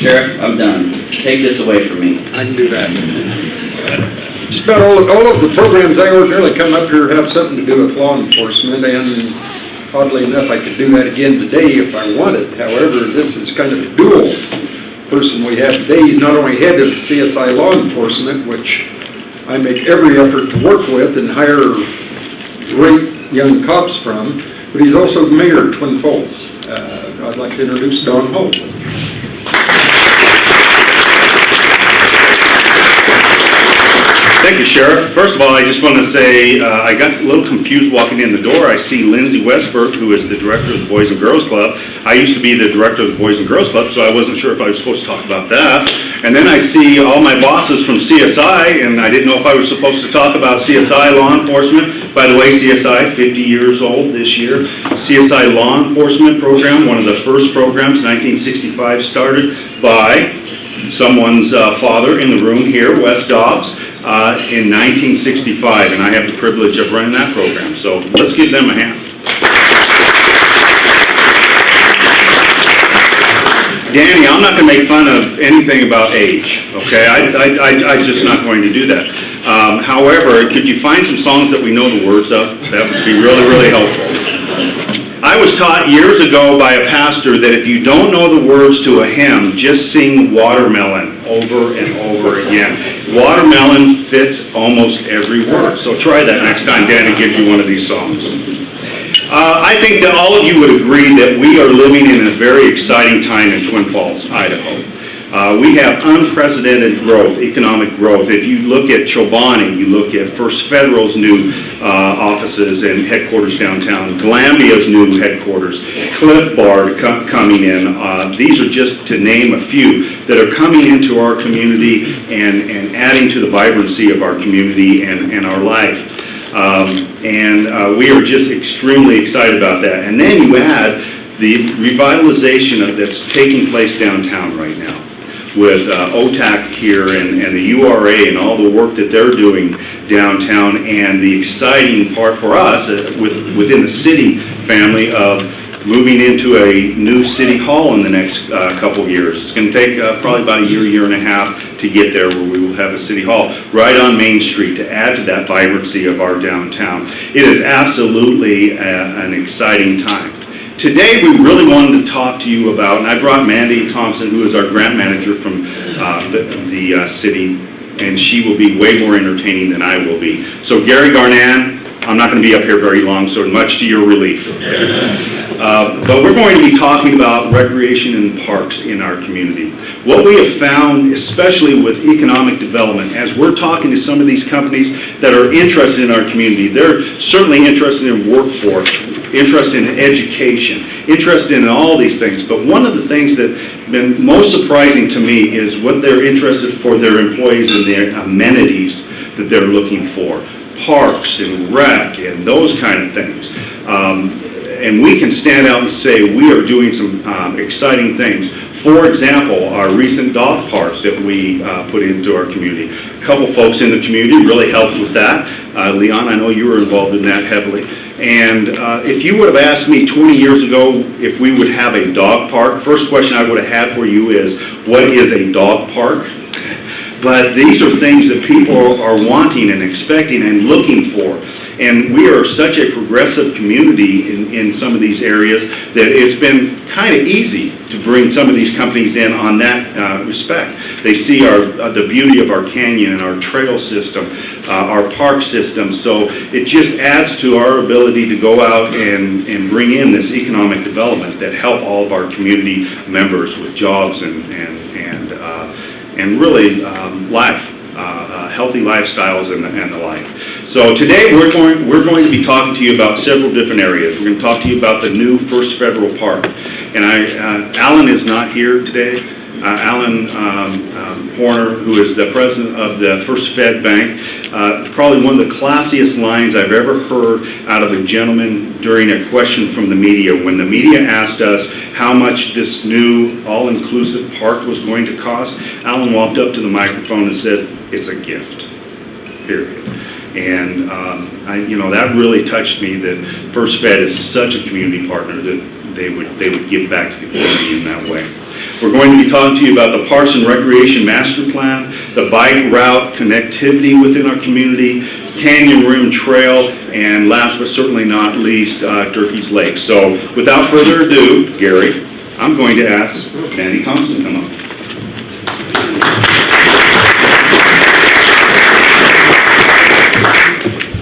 Sheriff, I'm done. Take this away from me. I can do that. Just about all of the programs I ordinarily come up here have something to do with law enforcement, and oddly enough, I could do that again today if I wanted. However, this is kind of a dual person we have today. He's not only head of CSI Law Enforcement, which I make every effort to work with and hire great young cops from, but he's also the mayor of Twin Falls. I'd like to introduce Don Holt. Thank you, Sheriff. First of all, I just want to say I got a little confused walking in the door. I see Lindsay Westberg, who is the director of the Boys and Girls Club. I used to be the director of the Boys and Girls Club, so I wasn't sure if I was supposed to talk about that. And then I see all my bosses from CSI, and I didn't know if I was supposed to talk about CSI law enforcement. By the way, CSI, 50 years old this year. CSI law enforcement program, one of the first programs, 1965, started by someone's father in the room here, Wes Dobbs, in 1965, and I have the privilege of running that program. So let's give them a hand. Danny, I'm not going to make fun of anything about age, okay? I'm just not going to do that. However, could you find some songs that we know the words of? That would be really, really helpful. I was taught years ago by a pastor that if you don't know the words to a hymn, just sing Watermelon over and over again. Watermelon fits almost every word. So try that next time Danny gives you one of these songs. I think that all of you would agree that we are living in a very exciting time in Twin Falls, Idaho. We have unprecedented growth, economic growth. If you look at Chobani, you look at First Federal's new offices and headquarters downtown, Glambia's new headquarters, Cliff Bar coming in. These are just to name a few that are coming into our community and adding to the vibrancy of our community and our life. We are just extremely excited about that. And then you add the revitalization that's taking place downtown right now, with OTAC here and the URA and all the work that they're doing downtown, and the exciting part for us within the city family of moving into a new city hall in the next couple of years. It's going to take probably about a year and a half to get there, where we will have a city hall right on Main Street to add to that vibrancy of our downtown. It is absolutely an exciting time. Today we really wanted to talk to you about, and I brought Mandi Thompson, who is our grant manager from the city, and she will be way more entertaining than I will be. So Gary Garnan, I'm not going to be up here very long, so much to your relief. But we're going to be talking about recreation and parks in our community. What we have found, especially with economic development, as we're talking to some of these companies that are interested in our community, they're certainly interested in workforce, interested in education, interested in all these things. But one of the things that has been most surprising to me is what they're interested for their employees and their amenities that they're looking for. Parks and rec and those kind of things. And we can stand out and say we are doing some exciting things. For example, our recent dog park that we put into our community. A couple folks in the community really helped with that. Leon, I know you were involved in that heavily. And if you would have asked me 20 years ago if we would have a dog park, first question I would have had for you is, what is a dog park? But these are things that people are wanting and expecting and looking for. And we are such a progressive community in some of these areas that it's been kind of easy to bring some of these companies in on that respect. They see the beauty of our canyon and our trail system, our park system. So it just adds to our ability to go out and bring in this economic development that help all of our community members with jobs and really life, healthy lifestyles and the like. So today we're going to be talking to you about several different areas. We're going to talk to you about the new First Federal Park. And Alan is not here today. Alan Horner, who is the president of the First Fed Bank, probably one of the classiest lines I've ever heard out of a gentleman during a question from the media. When the media asked us how much this new all-inclusive park was going to cost, Alan walked up to the microphone and said, "It's a gift, period." And that really touched me, that First Fed is such a community partner that they would give back to the community in that way. We're going to be talking to you about the Parks and Recreation Master Plan, the bike route connectivity within our community, Canyon Rim Trail, and last but certainly not least, Durkee's Lake. So without further ado, Gary, I'm going to ask Mandi Thompson to come up.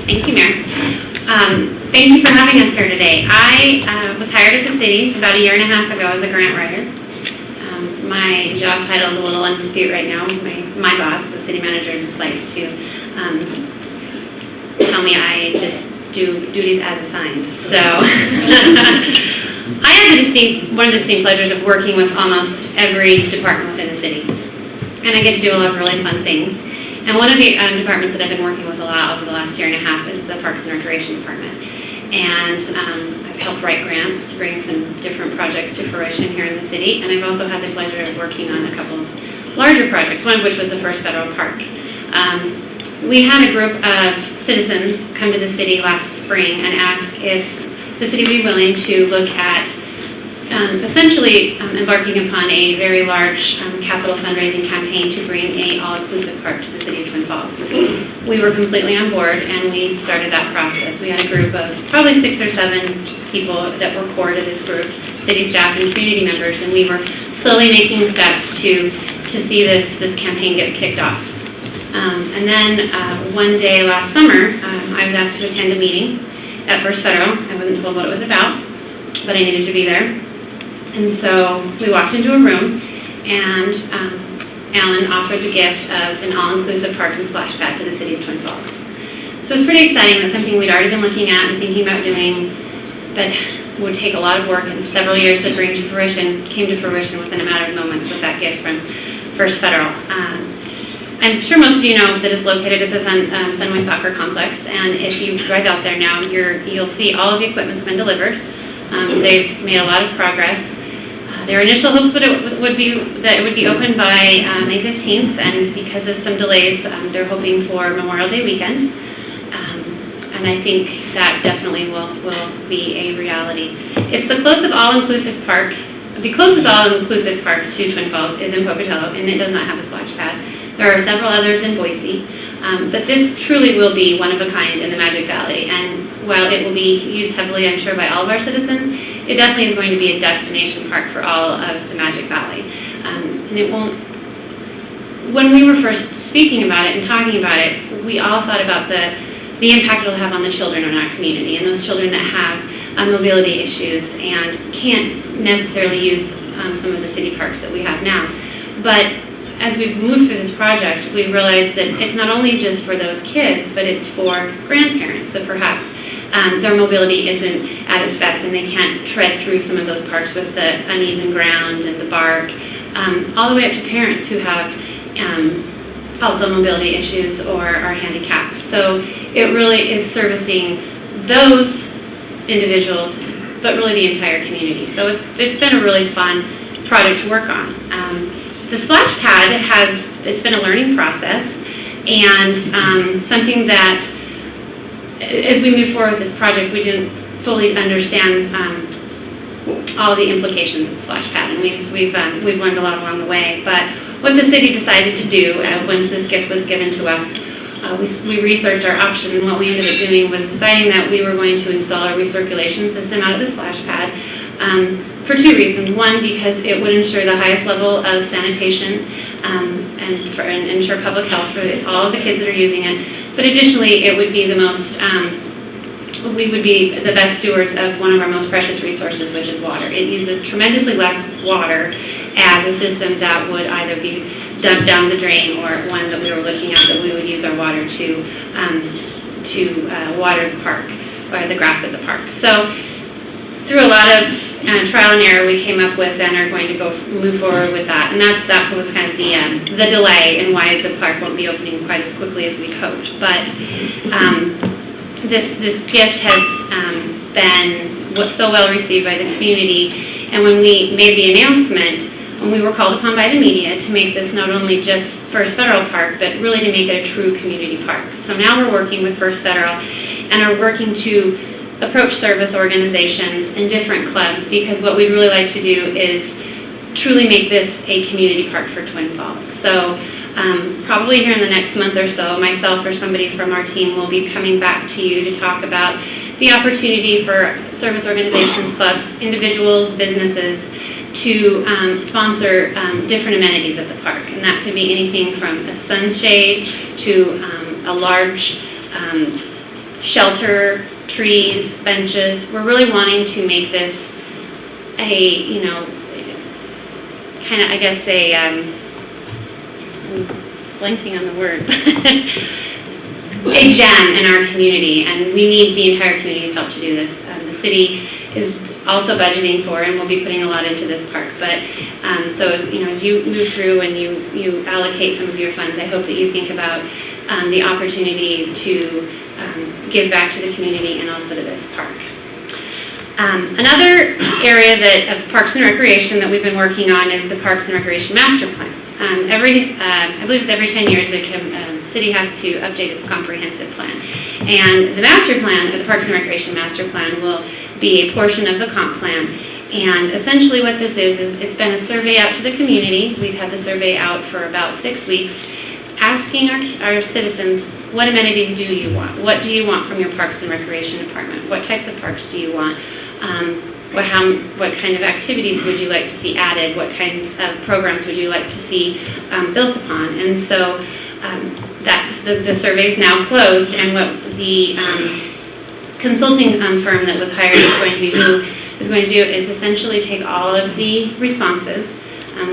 Thank you, Mayor. Thank you for having us here today. I was hired at the city about 1.5 years ago as a grant writer. My job title is a little in dispute right now. My boss, the city manager, just likes to tell me I just do duties as assigned. So I have one of the distinct pleasures of working with almost every department within the city. And I get to do a lot of really fun things. And one of the departments that I've been working with a lot over the last 1.5 years is the Parks and Recreation Department. And I've helped write grants to bring some different projects to fruition here in the city. And I've also had the pleasure of working on a couple of larger projects, one of which was the first federal park. We had a group of citizens come to the city last spring and ask if the city would be willing to look at essentially embarking upon a very large capital fundraising campaign to bring a all-inclusive park to the city of Twin Falls. We were completely on board and we started that process. We had a group of probably 6 or 7 people that were core to this group, city staff and community members, and we were slowly making steps to see this campaign get kicked off. And then one day last summer, I was asked to attend a meeting at First Federal. I wasn't told what it was about, but I needed to be there. And so we walked into a room, and Alan offered the gift of an all-inclusive park and splash pad to the city of Twin Falls. So it's pretty exciting. That's something we'd already been looking at and thinking about doing, but would take a lot of work and several years to bring to fruition, came to fruition within a matter of moments with that gift from First Federal. I'm sure most of you know that it's located at the Sunway Soccer Complex, and if you drive out there now, you'll see all of the equipment's been delivered. They've made a lot of progress. Their initial hopes would be that it would be open by May 15th, and because of some delays, they're hoping for Memorial Day weekend. And I think that definitely will be a reality. It's the closest all-inclusive park. The closest all-inclusive park to Twin Falls is in Pocatello, and it does not have a splash pad. There are several others in Boise, but this truly will be one of a kind in the Magic Valley. And while it will be used heavily, I'm sure, by all of our citizens, it definitely is going to be a destination park for all of the Magic Valley. And it won't. When we were first speaking about it and talking about it, we all thought about the impact it'll have on the children in our community, and those children that have mobility issues and can't necessarily use some of the city parks that we have now. But as we've moved through this project, we realized that it's not only just for those kids, but it's for grandparents that perhaps their mobility isn't at its best and they can't tread through some of those parks with the uneven ground and the bark, all the way up to parents who have also mobility issues or are handicapped. So it really is servicing those individuals, but really the entire community. So it's been a really fun project to work on. The splash pad it's been a learning process, and something that as we move forward with this project, we didn't fully understand all the implications of the splash pad, and we've learned a lot along the way. But what the city decided to do once this gift was given to us, we researched our option, and what we ended up doing was deciding that we were going to install a recirculation system out of the splash pad for 2 reasons. One, because it would ensure the highest level of sanitation and ensure public health for all of the kids that are using it. But additionally, it would be we would be the best stewards of one of our most precious resources, which is water. It uses tremendously less water as a system that would either be dumped down the drain, or one that we were looking at that we would use our water to water the park or the grass at the park. So through a lot of trial and error, we came up with and are going to move forward with that. And that was kind of the delay and why the park won't be opening quite as quickly as we'd hoped. But this gift has been so well received by the community. And when we made the announcement, when we were called upon by the media to make this not only just First Federal Park, but really to make it a true community park. So now we're working with First Federal and are working to approach service organizations and different clubs, because what we'd really like to do is truly make this a community park for Twin Falls. So probably here in the next month or so, myself or somebody from our team will be coming back to you to talk about the opportunity for service organizations, clubs, individuals, businesses to sponsor different amenities at the park. And that could be anything from a sunshade to a large shelter, trees, benches. We're really wanting to make this a, kind of, I guess, I'm blanking on the word, a gem in our community, and we need the entire community's help to do this. The city is also budgeting for, and we'll be putting a lot into this park. But so as you move through and you allocate some of your funds, I hope that you think about the opportunity to give back to the community and also to this park. Another area of Parks and Recreation that we've been working on is the Parks and Recreation Master Plan. I believe it's every 10 years the city has to update its comprehensive plan. And the master plan, or the Parks and Recreation Master Plan, will be a portion of the comp plan. And essentially what this is it's been a survey out to the community. We've had the survey out for about 6 weeks, asking our citizens, what amenities do you want? What do you want from your Parks and Recreation Department? What types of parks do you want? What kind of activities would you like to see added? What kinds of programs would you like to see built upon? And so the survey is now closed, and what the consulting firm that was hired is going to do is essentially take all of the responses.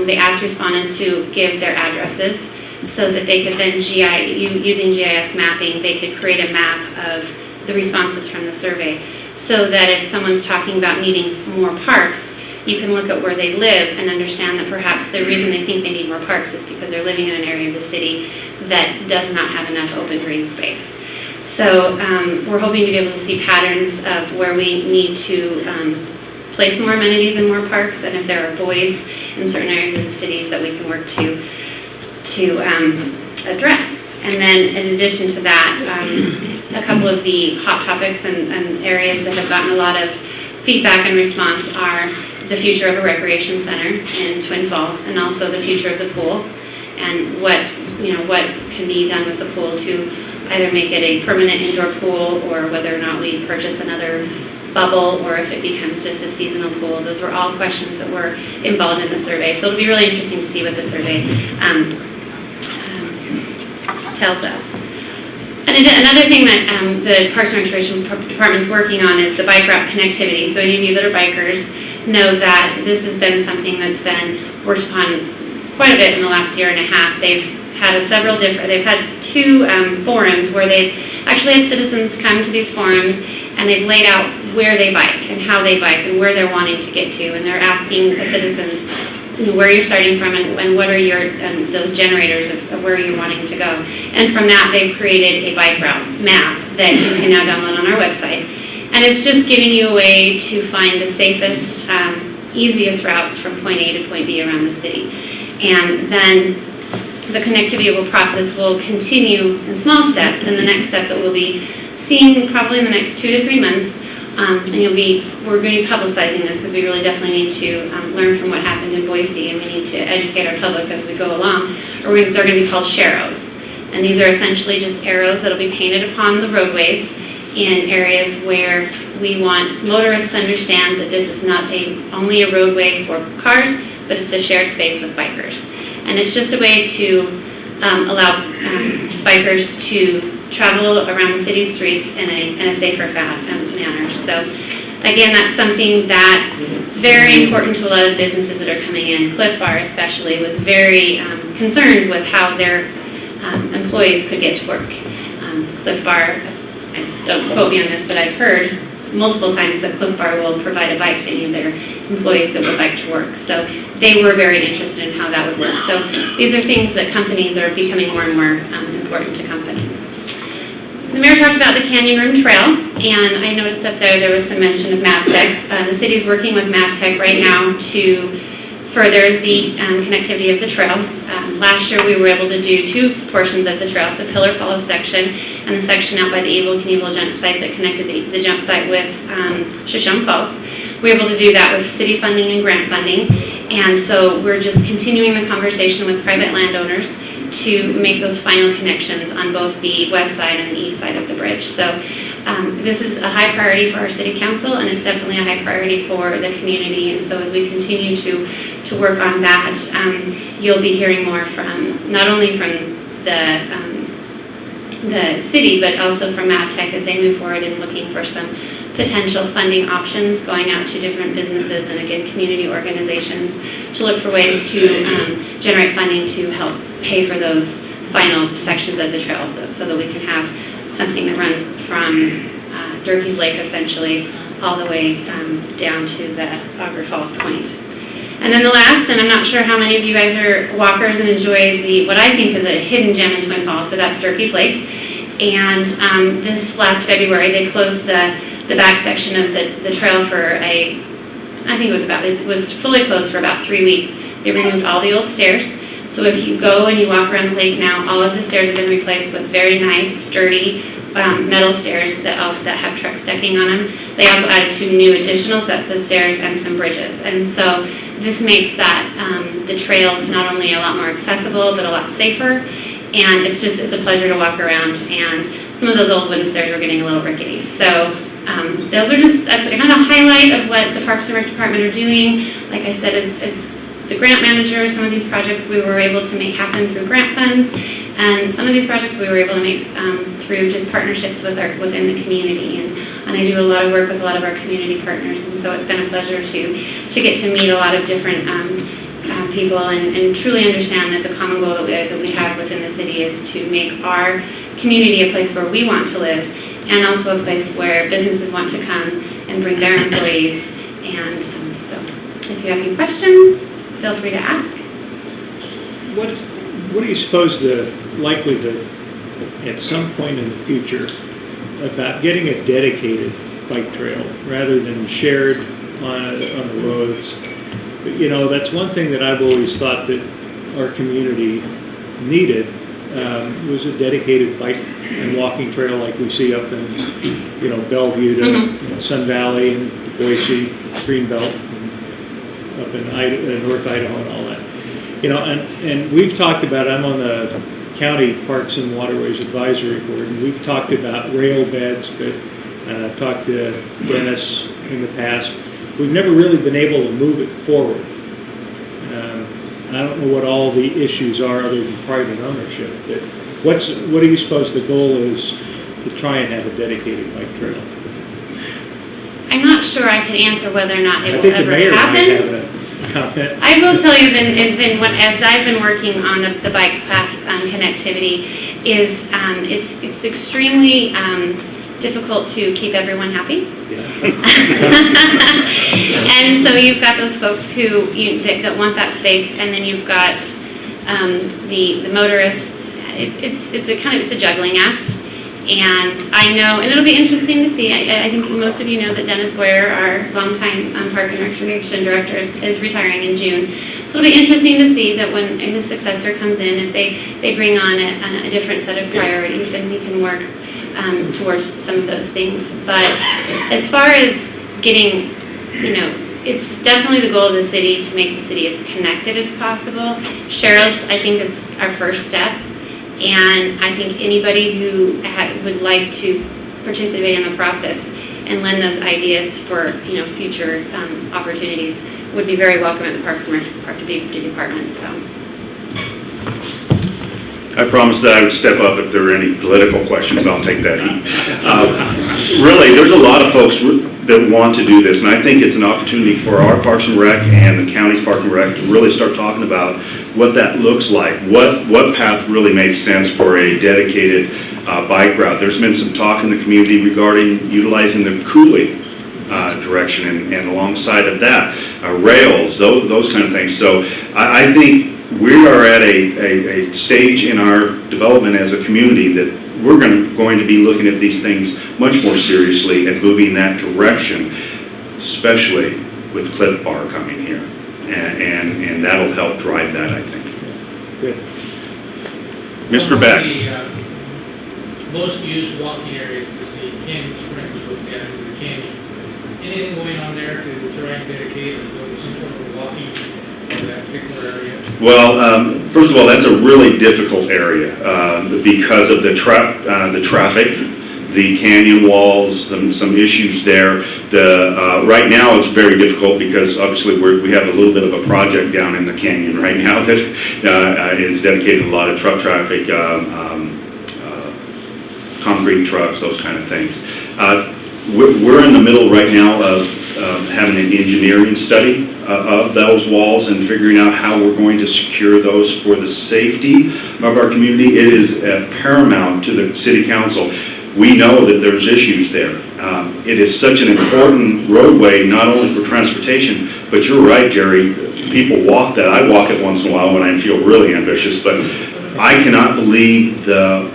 They asked respondents to give their addresses so that they could then using GIS mapping, they could create a map of the responses from the survey, so that if someone's talking about needing more parks, you can look at where they live and understand that perhaps the reason they think they need more parks is because they're living in an area of the city that does not have enough open green space. So we're hoping to be able to see patterns of where we need to place more amenities in more parks, and if there are voids in certain areas of the cities that we can work to address. And then in addition to that, a couple of the hot topics and areas that have gotten a lot of feedback and response are the future of a recreation center in Twin Falls, and also the future of the pool, and what can be done with the pool to either make it a permanent indoor pool, or whether or not we purchase another bubble, or if it becomes just a seasonal pool. Those were all questions that were involved in the survey. So it'll be really interesting to see what the survey tells us. And another thing that the Parks and Recreation Department's working on is the bike route connectivity. So any of you that are bikers know that this has been something that's been worked upon quite a bit in the last year and a half. They've had they've had two forums where they've actually had citizens come to these forums, and they've laid out where they bike and how they bike and where they're wanting to get to, and they're asking the citizens where you're starting from and what are your those generators of where you're wanting to go. And from that, they've created a bike route map that you can now download on our website. And it's just giving you a way to find the safest, easiest routes from point A to point B around the city. And then the connectivity process will continue in small steps, and the next step that we'll be seeing probably in the next 2 to 3 months, and we're going to be publicizing this because we really definitely need to learn from what happened in Boise, and we need to educate our public as we go along. They're going to be called sharrows, and these are essentially just arrows that will be painted upon the roadways in areas where we want motorists to understand that this is not only a roadway for cars, but it's a shared space with bikers. And it's just a way to allow bikers to travel around the city's streets in a safer manner. So again, that's something that very important to a lot of businesses that are coming in. Cliff Bar especially was very concerned with how their employees could get to work. Cliff Bar, don't quote me on this, but I've heard multiple times that Cliff Bar will provide a bike to any of their employees that would bike to work. So they were very interested in how that would work. So these are things that companies are becoming more and more important to companies. The mayor talked about the Canyon Room Trail, and I noticed up there was some mention of MavTech. The city's working with MavTech right now to further the connectivity of the trail. Last year we were able to do 2 portions of the trail, the Pillar Follow section and the section out by the Evel Knievel jump site that connected the jump site with Shoshone Falls. we're able to do that with city funding and grant funding. And so we're just continuing the conversation with private landowners to make those final connections on both the west side and the east side of the bridge. So this is a high priority for our city council, and it's definitely a high priority for the community. And so as we continue to work on that, you'll be hearing more from, not only from the city, but also from MAVTech as they move forward in looking for some potential funding options, going out to different businesses and again community organizations to look for ways to generate funding to help pay for those final sections of the trail, so that we can have something that runs from Durkee's Lake essentially all the way down to the Auger Falls Point. And then the last, and I'm not sure how many of you guys are walkers and enjoy what I think is a hidden gem in Twin Falls, but that's Durkee's Lake. And this last February, they closed the back section of the trail for it was fully closed for about 3 weeks. They removed all the old stairs. So if you go and you walk around the lake now, all of the stairs have been replaced with very nice, sturdy metal stairs that have trucks decking on them. They also added 2 new additional sets of stairs and some bridges. And so this makes the trails not only a lot more accessible, but a lot safer. And it's a pleasure to walk around. And some of those old wooden stairs were getting a little rickety. So that's kind of a highlight of what the Parks and Rec Department are doing. Like I said, as the grant manager, some of these projects we were able to make happen through grant funds, and some of these projects we were able to make through just partnerships within the community. And I do a lot of work with a lot of our community partners, and so it's been a pleasure to get to meet a lot of different people and truly understand that the common goal that we have within the city is to make our community a place where we want to live, and also a place where businesses want to come and bring their employees. And so if you have any questions, feel free to ask. What do you suppose the likelihood at some point in the future about getting a dedicated bike trail rather than shared on the roads? But, that's one thing that I've always thought that our community needed was a dedicated bike and walking trail like we see up in, Bellevue to Sun Valley and Boise, Greenbelt, and up in North Idaho and all that. And we've talked about, I'm on the County Parks and Waterways Advisory Board, and we've talked about rail beds that talked to Dennis in the past. We've never really been able to move it forward. I don't know what all the issues are other than private ownership. But what do you suppose the goal is to try and have a dedicated bike trail? I'm not sure I can answer whether or not it will ever happen. happen. Might have a comment. I will tell you as I've been working on the bike path connectivity, is it's extremely difficult to keep everyone happy. And so you've got those folks who that want that space, and then you've got the motorists. It's a juggling act. And I know, and it'll be interesting to see, I think most of you know that Dennis Boyer, our longtime Park and Recreation Director, is retiring in June. So it'll be interesting to see that when his successor comes in, if they bring on a different set of priorities and he can work towards some of those things. But as far as getting, it's definitely the goal of the city to make the city as connected as possible. Cheryl's, I think, is our first step. And I think anybody who would like to participate in the process and lend those ideas for future opportunities would be very welcome at the Parks and Rec Department. So I promised that I would step up if there are any political questions. I'll take that heat. Really, there's a lot of folks that want to do this, and I think it's an opportunity for our Parks and Rec and the county's Park and Rec to really start talking about what that looks like, what path really makes sense for a dedicated bike route. There's been some talk in the community regarding utilizing the coulee direction and alongside of that, rails, those kind of things. So I think we are at a stage in our development as a community that we're going to be looking at these things much more seriously and moving in that direction, especially with Cliff Bar coming here. And that'll help drive that, I think. Good. Mr. Beck. The most used walking areas to see Canyon Springs with the Canyon. anything going on there to try and dedicate or go to some sort of walking in that particular area? Well, first of all, that's a really difficult area because of the traffic, the canyon walls, some issues there. Right now, it's very difficult because obviously we have a little bit of a project down in the canyon right now that is dedicated to a lot of truck traffic, concrete trucks, those kind of things. We're in the middle right now of having an engineering study of those walls and figuring out how we're going to secure those for the safety of our community. It is paramount to the city council. We know that there's issues there. It is such an important roadway, not only for transportation, but you're right, Jerry, people walk that. I walk it once in a while when I feel really ambitious, but I cannot believe the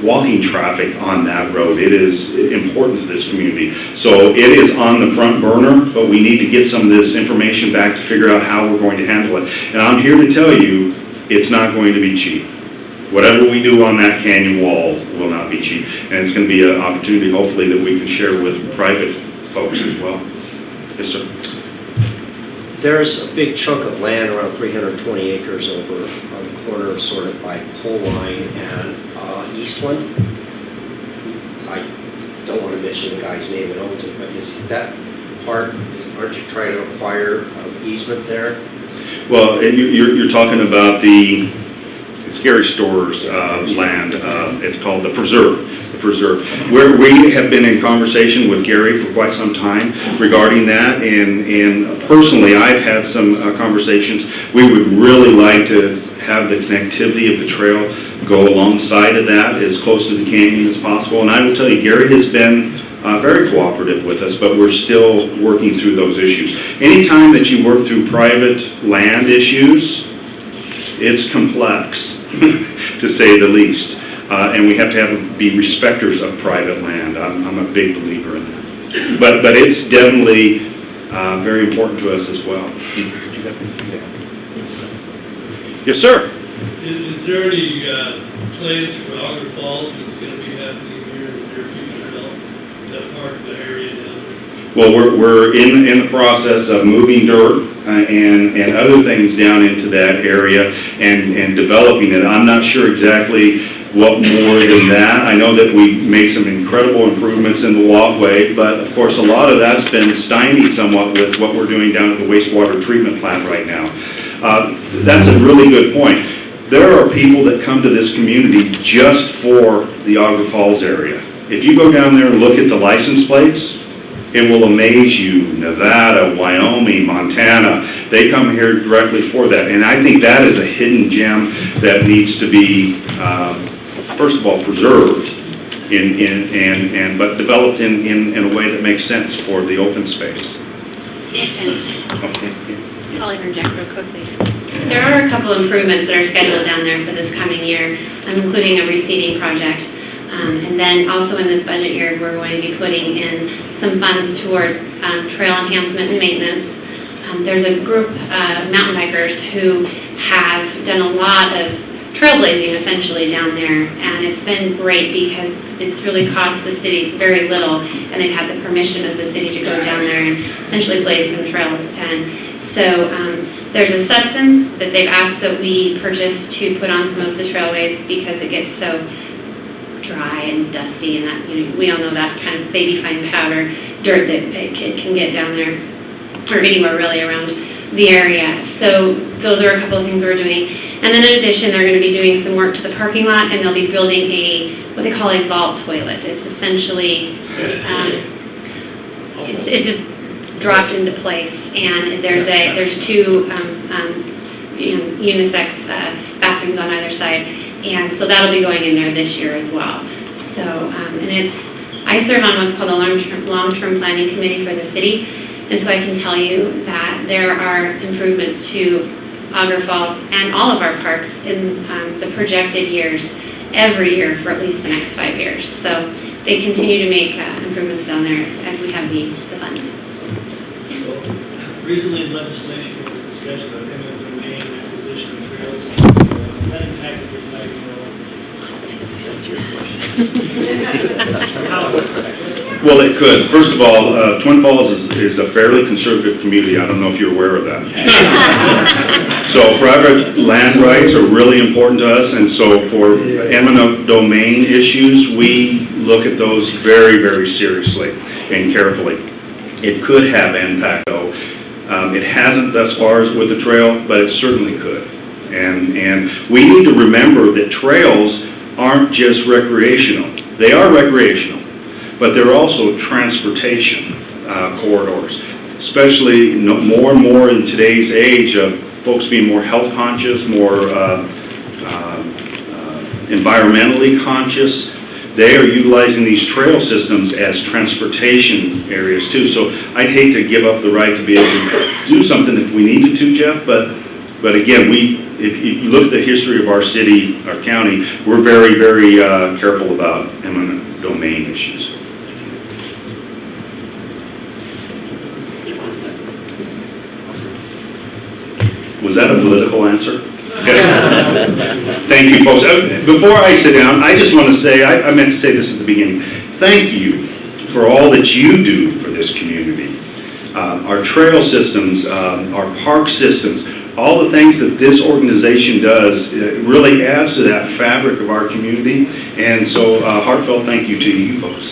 walking traffic on that road. It is important to this community. So it is on the front burner, but we need to get some of this information back to figure out how we're going to handle it. And I'm here to tell you, it's not going to be cheap. Whatever we do on that canyon wall will not be cheap. And it's going to be an opportunity, hopefully, that we can share with private folks as well. Yes, sir. There's a big chunk of land, around 320 acres over on the corner, sort of by Pole Line and Eastland. I don't want to mention the guy's name that owns it, but is that part, aren't you trying to acquire an easement there? Well, you're talking about it's Gary Store's land. It's called the Preserve. Where we have been in conversation with Gary for quite some time regarding that, and personally I've had some conversations. We would really like to have the connectivity of the trail go alongside of that as close to the canyon as possible, and I will tell you, Gary has been very cooperative with us, but we're still working through those issues. Anytime that you work through private land issues, it's complex, to say the least. And we have to be respecters of private land. I'm a big believer in that. But it's definitely very important to us as well. Yes, sir. Is there any plans for Auger Falls that's going to be happening here in the near future at all? That part of the area down there? Well, we're in the process of moving dirt and other things down into that area and developing it. I'm not sure exactly what more than that. I know that we made some incredible improvements in the walkway, but of course a lot of that's been stymied somewhat with what we're doing down at the wastewater treatment plant right now. That's a really good point. There are people that come to this community just for the Auger Falls area. If you go down there and look at the license plates, it will amaze you. Nevada, Wyoming, Montana, they come here directly for that. And I think that is a hidden gem that needs to be, first of all, preserved but developed in a way that makes sense for the open space. I'll interject real quickly. There are a couple improvements that are scheduled down there for this coming year, including a reseeding project. And then also in this budget year, we're going to be putting in some funds towards trail enhancement and maintenance. There's a group of mountain bikers who have done a lot of trailblazing essentially down there, and it's been great because it's really cost the city very little, and they've had the permission of the city to go down there and essentially blaze some trails. And so there's a substance that they've asked that we purchase to put on some of the trailways because it gets so dry and dusty, and that, you know, we all know that kind of baby fine powder dirt that it can get down there or anywhere really around the area. So those are a couple of things we're doing. And then in addition, they're going to be doing some work to the parking lot, and they'll be building what they call a vault toilet. It's essentially it's just dropped into place, and there's two unisex bathrooms on either side. And so that'll be going in there this year as well. So, and I serve on what's called a long-term planning committee for the city. And so I can tell you that there are improvements to Auger Falls and all of our parks in the projected years, every year for at least the next 5 years. So they continue to make improvements down there as we have the funds. Recently in legislation, there was discussion of eminent domain acquisition of trails. Has that impacted your planning at all? That's your question. Well, it could. First of all, Twin Falls is a fairly conservative community. I don't know if you're aware of that. So private land rights are really important to us, and so for eminent domain issues, we look at those very, very seriously and carefully. It could have impact, though. It hasn't thus far with the trail, but it certainly could. And we need to remember that trails aren't just recreational. They are recreational, but they're also transportation corridors, especially more and more in today's age of folks being more health conscious, more environmentally conscious. They are utilizing these trail systems as transportation areas too. So I'd hate to give up the right to be able to do something if we needed to, Jeff, but again, if you look at the history of our city, our county, we're very, very careful about eminent domain issues. Was that a political answer? Thank you, folks. Before I sit down, I just want to say, I meant to say this at the beginning, thank you for all that you do for this community. Our trail systems, our park systems, all the things that this organization does, it really adds to that fabric of our community. And so heartfelt thank you to you folks.